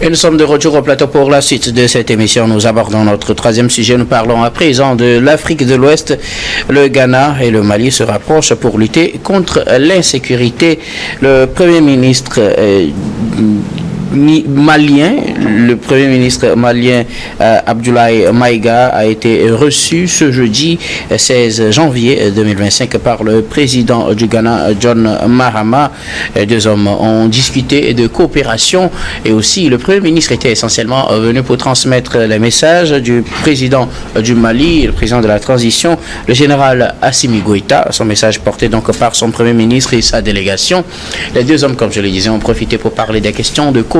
Et nous sommes de retour au plateau pour la suite de cette émission. Nous abordons notre troisième sujet. Nous parlons à présent de l'Afrique de l'Ouest. Le Ghana et le Mali se rapprochent pour lutter contre l'insécurité. Le Premier ministre malien, le Premier ministre malien Abdoulaye Maïga a été reçu ce jeudi 16 janvier 2025 par le président du Ghana, John Mahama. Deux hommes ont discuté de coopération et aussi le Premier ministre était essentiellement venu pour transmettre les messages du président du Mali, le président de la transition, le général Assimi Goïta. Son message porté donc par son Premier ministre et sa délégation. Les deux hommes, comme je le disais, ont profité pour parler des questions de coopération.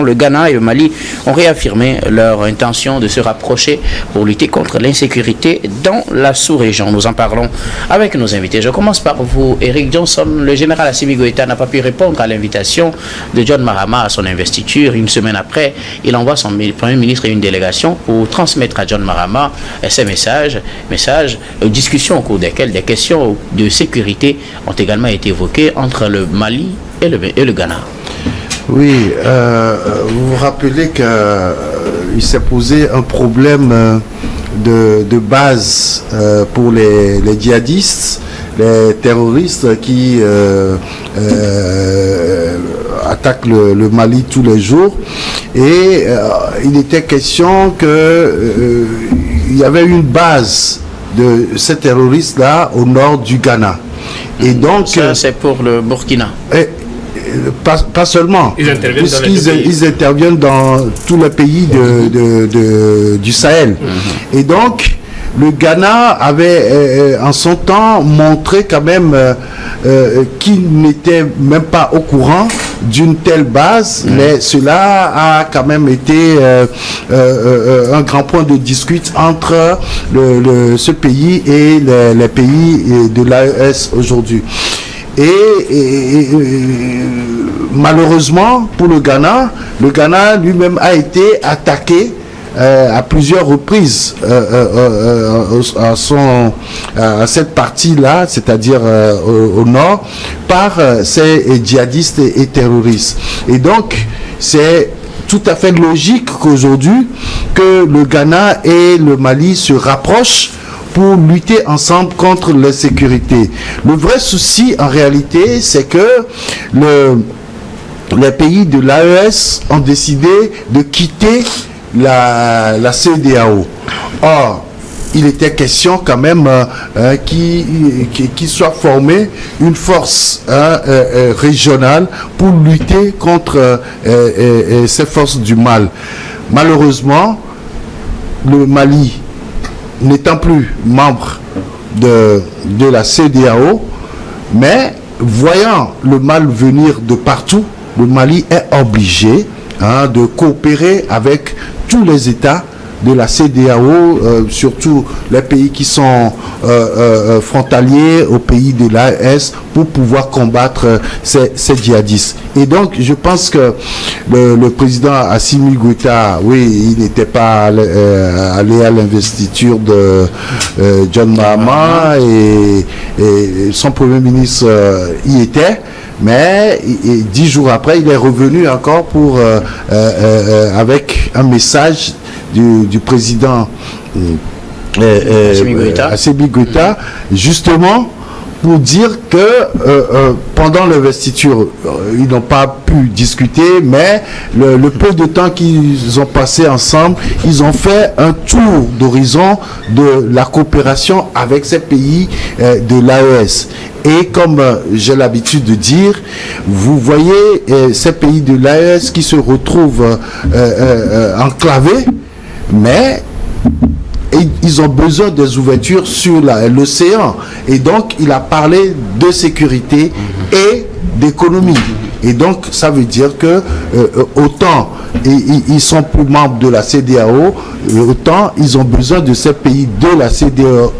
Le Ghana et le Mali ont réaffirmé leur intention de se rapprocher pour lutter contre l'insécurité dans la sous-région. Nous en parlons avec nos invités. Je commence par vous, Eric Johnson. Le général Assimi Goïta n'a pas pu répondre à l'invitation de John Mahama à son investiture. Une semaine après, il envoie son Premier ministre et une délégation pour transmettre à John Mahama ses messages, discussions au cours desquelles des questions de sécurité ont également été évoquées entre le Mali et le Ghana. Oui, vous vous rappelez qu'il s'est posé un problème de base pour les djihadistes, les terroristes qui attaquent le Mali tous les jours. Et il était question qu'il y avait une base de ces terroristes-là au nord du Ghana. Et donc, ça, c'est pour le Burkina. Pas seulement, ils interviennent dans tous les pays du Sahel. Et donc, le Ghana avait en son temps montré quand même qu'il n'était même pas au courant d'une telle base, mais cela a quand même été un grand point de dispute entre ce pays et les pays de l'AES aujourd'hui. Et malheureusement pour le Ghana lui-même a été attaqué à plusieurs reprises à cette partie-là, c'est-à-dire au nord, par ces djihadistes et terroristes. Et donc, c'est tout à fait logique qu'aujourd'hui, que le Ghana et le Mali se rapprochent pour lutter ensemble contre l'insécurité. Le vrai souci, en réalité, c'est que les pays de l'AES ont décidé de quitter la CEDEAO. Or, il était question quand même qu'il soit formé une force régionale pour lutter contre ces forces du mal. Malheureusement, le Mali, n'étant plus membre de la CEDEAO, mais voyant le mal venir de partout, le Mali est obligé de coopérer avec tous les États de la CEDEAO, surtout les pays qui sont frontaliers aux pays de l'AES, pour pouvoir combattre ces djihadistes. Et donc, je pense que le président Assimi Goïta, oui, il n'était pas allé à l'investiture de John Mahama et son Premier ministre y était. Mais 10 jours après, il est revenu encore pour avec un message du président Assimi Goïta, justement pour dire que pendant l'investiture, ils n'ont pas pu discuter, mais le peu de temps qu'ils ont passé ensemble, ils ont fait un tour d'horizon de la coopération avec ces pays de l'AES. Et comme j'ai l'habitude de dire, vous voyez ces pays de l'AES qui se retrouvent enclavés, mais ils ont besoin des ouvertures sur l'océan. Et donc, il a parlé de sécurité et d'économie. Et donc, ça veut dire que autant ils sont plus membres de la CEDEAO, autant ils ont besoin de ces pays de la CEDEAO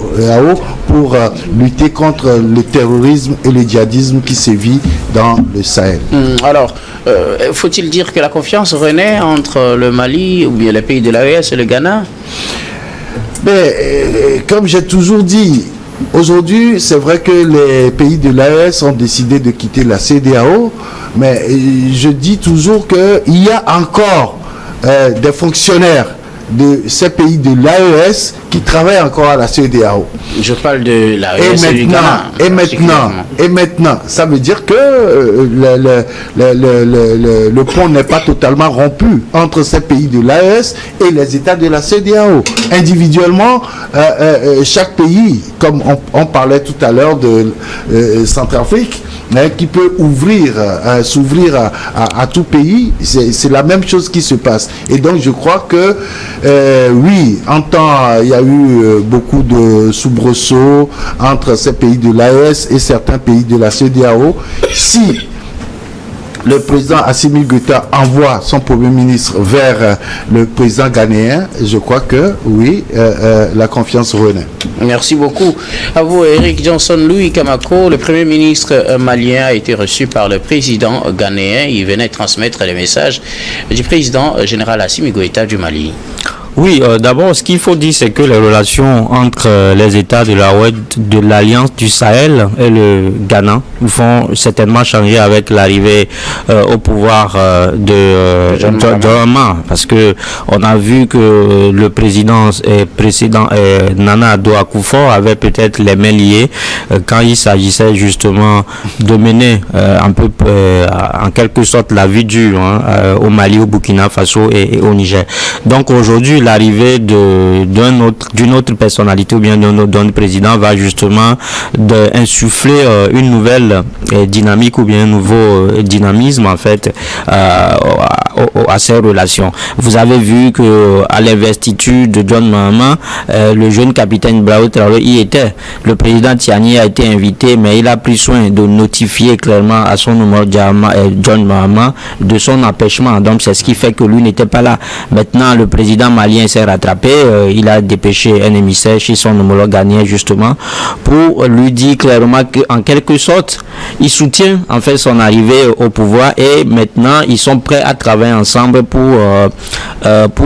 pour lutter contre le terrorisme et le djihadisme qui sévit dans le Sahel. Alors, faut-il dire que la confiance renaît entre le Mali ou bien les pays de l'AES et le Ghana? Mais, comme j'ai toujours dit, aujourd'hui, c'est vrai que les pays de l'AES ont décidé de quitter la CEDEAO, Mais je dis toujours qu'il y a encore des fonctionnaires de ces pays de l'AES qui travaillent encore à la CEDEAO. Je parle de l'AES et du Ghana. Et maintenant, ça veut dire que le pont n'est pas totalement rompu entre ces pays de l'AES et les États de la CEDEAO. Individuellement, chaque pays, comme on parlait tout à l'heure de Centrafrique, qui peut s'ouvrir à tout pays, c'est la même chose qui se passe. Et donc je crois que oui, en temps, il y a eu beaucoup de soubresauts entre ces pays de l'AES et certains pays de la CEDEAO. Si le président Assimi Goïta envoie son premier ministre vers le président ghanéen, je crois que oui, la confiance renaît. Merci beaucoup à vous, Eric Johnson. Louis Kamako, le premier ministre malien, a été reçu par le président ghanéen. Il venait transmettre les messages du président général Assimi Goïta du Mali. Oui, d'abord, ce qu'il faut dire, c'est que les relations entre les États de l'Alliance du Sahel et le Ghana vont certainement changer avec l'arrivée au pouvoir de John Mahama, parce que on a vu que le précédent Nana Addo Akufo avait peut-être les mains liées quand il s'agissait justement de mener un peu en quelque sorte la vie dure au Mali, au Burkina Faso et au Niger. Donc aujourd'hui, l'arrivée d'une autre personnalité ou bien d'un président va justement insuffler une nouvelle dynamique ou bien un nouveau dynamisme en fait à ces relations. Vous avez vu que à l'investiture de John Mahama, le jeune capitaine Ibrahim Traoré y était. Le président Tiani a été invité, mais il a pris soin de notifier clairement à son homologue John Mahama de son empêchement. Donc c'est ce qui fait que lui n'était pas là. Maintenant, le président malien s'est rattrapé, il a dépêché un émissaire chez son homologue ghanéen justement pour lui dire clairement qu'en quelque sorte il soutient en fait son arrivée au pouvoir et maintenant ils sont prêts à travailler ensemble pour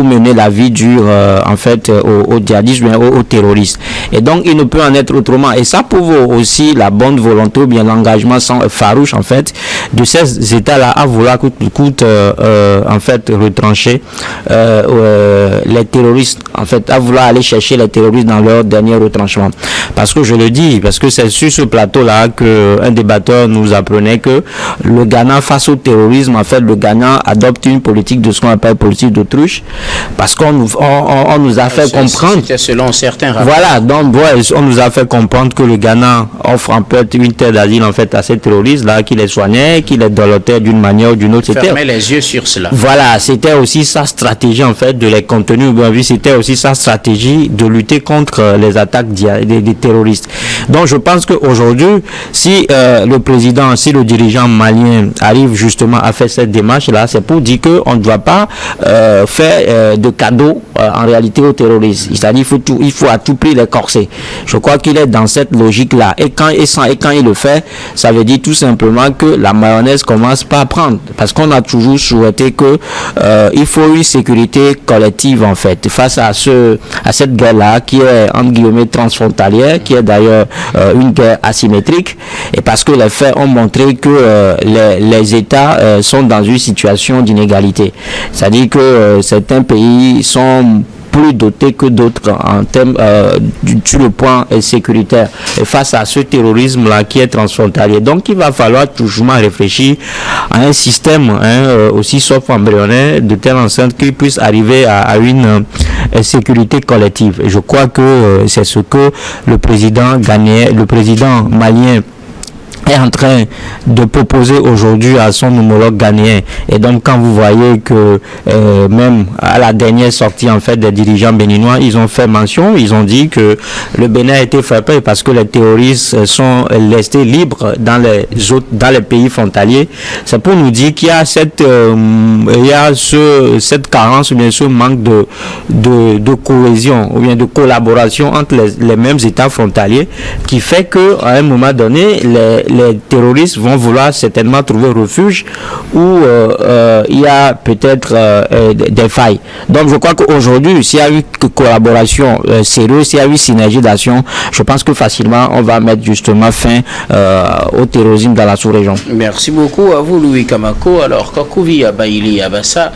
mener la vie dure en fait au djihadisme, aux terroristes. Et donc il ne peut en être autrement, et ça prouve aussi la bonne volonté ou bien l'engagement farouche en fait de ces États-là à vouloir coûte en fait retrancher les terroristes, en fait, à vouloir aller chercher les terroristes dans leur dernier retranchement. Parce que je le dis, parce que c'est sur ce plateau-là qu'un débatteur nous apprenait que le Ghana, face au terrorisme, en fait, le Ghana adopte une politique de ce qu'on appelle politique d'autruche, parce qu'on nous a fait comprendre. C'était selon certains rapports. Voilà, donc on nous a fait comprendre que le Ghana offre en fait une terre d'asile en fait à ces terroristes-là, qui les soignait, qui les dolotait d'une manière ou d'une autre. Fermer les yeux sur cela. Voilà, c'était aussi sa stratégie en fait de les contenir. C'était aussi sa stratégie de lutter contre les attaques des terroristes. Donc je pense qu'aujourd'hui, si le dirigeant malien arrive justement à faire cette démarche-là, c'est pour dire qu'on ne doit pas faire de cadeaux en réalité aux terroristes. C'est-à-dire il faut à tout prix les corser. Je crois qu'il est dans cette logique-là. Et quand il le fait, ça veut dire tout simplement que la mayonnaise commence pas à prendre. Parce qu'on a toujours souhaité que il faut une sécurité collective en fait face à cette guerre-là qui est entre guillemets transfrontalière, qui est d'ailleurs une guerre asymétrique, et parce que les faits ont montré que les États sont dans une situation d'inégalité. C'est-à-dire que certains pays sont plus dotés que d'autres en termes sur le point sécuritaire et face à ce terrorisme-là qui est transfrontalier. Donc il va falloir toujours réfléchir à un système aussi sauf embryonnaire de telle enceinte qu'il puisse arriver à une sécurité collective. Et je crois que c'est ce que le président malien est en train de proposer aujourd'hui à son homologue ghanéen. Et donc quand vous voyez que même à la dernière sortie en fait des dirigeants béninois, ils ont fait mention, ils ont dit que le Bénin a été frappé parce que les terroristes sont restés libres dans les pays frontaliers. C'est pour nous dire qu'il y a cette carence ou bien ce manque de cohésion ou bien de collaboration entre les mêmes États frontaliers qui fait que à un moment donné les les terroristes vont vouloir certainement trouver refuge où il y a peut-être des failles. Donc je crois qu'aujourd'hui, s'il y a eu collaboration sérieuse, s'il y a eu synergie d'action, je pense que facilement on va mettre justement fin au terrorisme dans la sous-région. Merci beaucoup à vous, Louis Kamako. Alors, Kakouvi Abaïli Abassa,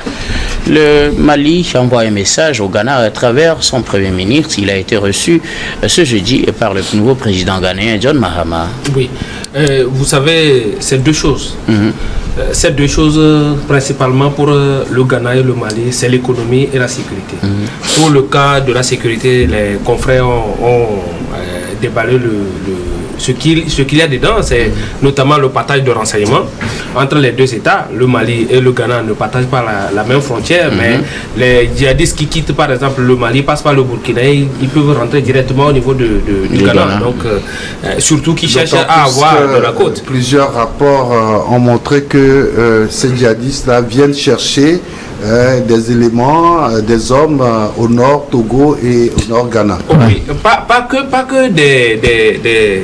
le Mali envoie un message au Ghana à travers son Premier ministre. Il a été reçu ce jeudi par le nouveau président ghanéen, John Mahama. Oui, vous savez, c'est deux choses. Ces deux choses, principalement pour le Ghana et le Mali, c'est l'économie et la sécurité. Pour le cas de la sécurité, les confrères ont déballé ce qu'il y a dedans, c'est notamment le partage de renseignements entre les deux États. Le Mali et le Ghana ne partagent pas la même frontière, mais les djihadistes qui quittent par exemple le Mali passent par le Burkina, ils peuvent rentrer directement au niveau du Ghana. Donc, surtout qui cherchent à avoir de la côte. Plusieurs rapports ont montré que ces djihadistes-là viennent chercher des éléments, des hommes au nord Togo et au nord Ghana. Oui, pas que des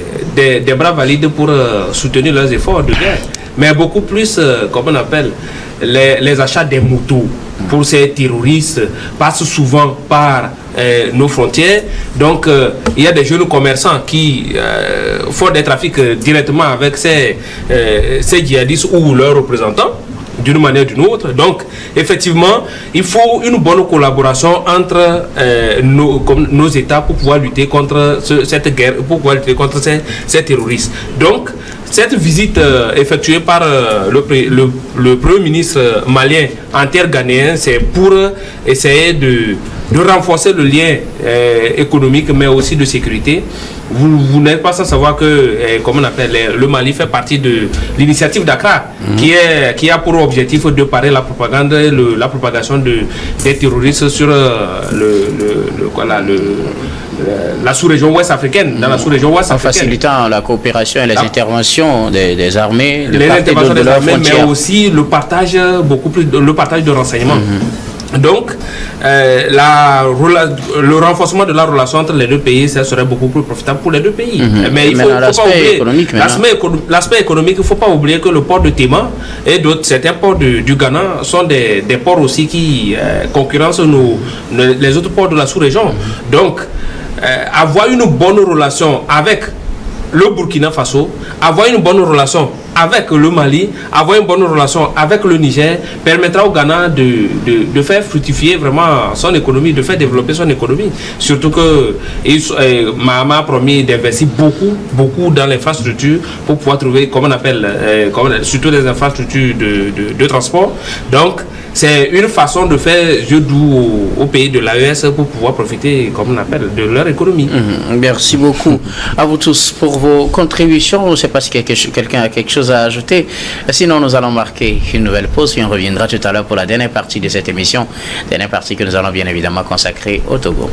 bras valides pour soutenir leurs efforts de guerre, mais beaucoup plus, comme on appelle, les achats des motos pour ces terroristes passent souvent par nos frontières. Donc il y a des jeunes commerçants qui font des trafics directement avec ces djihadistes ou leurs représentants, d'une manière ou d'une autre. Donc, effectivement, il faut une bonne collaboration entre nos États pour pouvoir lutter contre cette guerre, pour pouvoir lutter contre ces terroristes. Donc, cette visite effectuée par le Premier ministre malien en terre ghanéenne, c'est pour essayer de renforcer le lien économique, mais aussi de sécurité. Vous n'êtes pas sans savoir que, comme on appelle, le Mali fait partie de l'initiative Dakar, qui a pour objectif de parer la propagande, la propagation des terroristes sur la sous-région ouest africaine, dans la sous-région ouest africaine. En facilitant la coopération et les interventions des armées, les interventions des armées, mais aussi le partage, le partage de renseignements. Donc, le renforcement de la relation entre les deux pays, ça serait beaucoup plus profitable pour les deux pays. Mais il faut pas oublier l'aspect économique. Il ne faut pas oublier que le port de Tema et certains ports du Ghana sont des ports aussi qui concurrencent les autres ports de la sous-région. Donc, avoir une bonne relation avec le Burkina Faso, avoir une bonne relation avec le Mali, avoir une bonne relation avec le Niger permettra au Ghana de faire fructifier vraiment son économie, de faire développer son économie. Surtout que Mahama a promis d'investir beaucoup dans l'infrastructure pour pouvoir trouver, comme on appelle, surtout des infrastructures de transport. Donc, c'est une façon de faire jeu doux au pays de l'AES pour pouvoir profiter, comme on appelle, de leur économie. Merci beaucoup à vous tous pour vos contributions. Je ne sais pas si quelqu'un a quelque chose à ajouter. Sinon, nous allons marquer une nouvelle pause et on reviendra tout à l'heure pour la dernière partie de cette émission. Dernière partie que nous allons bien évidemment consacrer au Togo.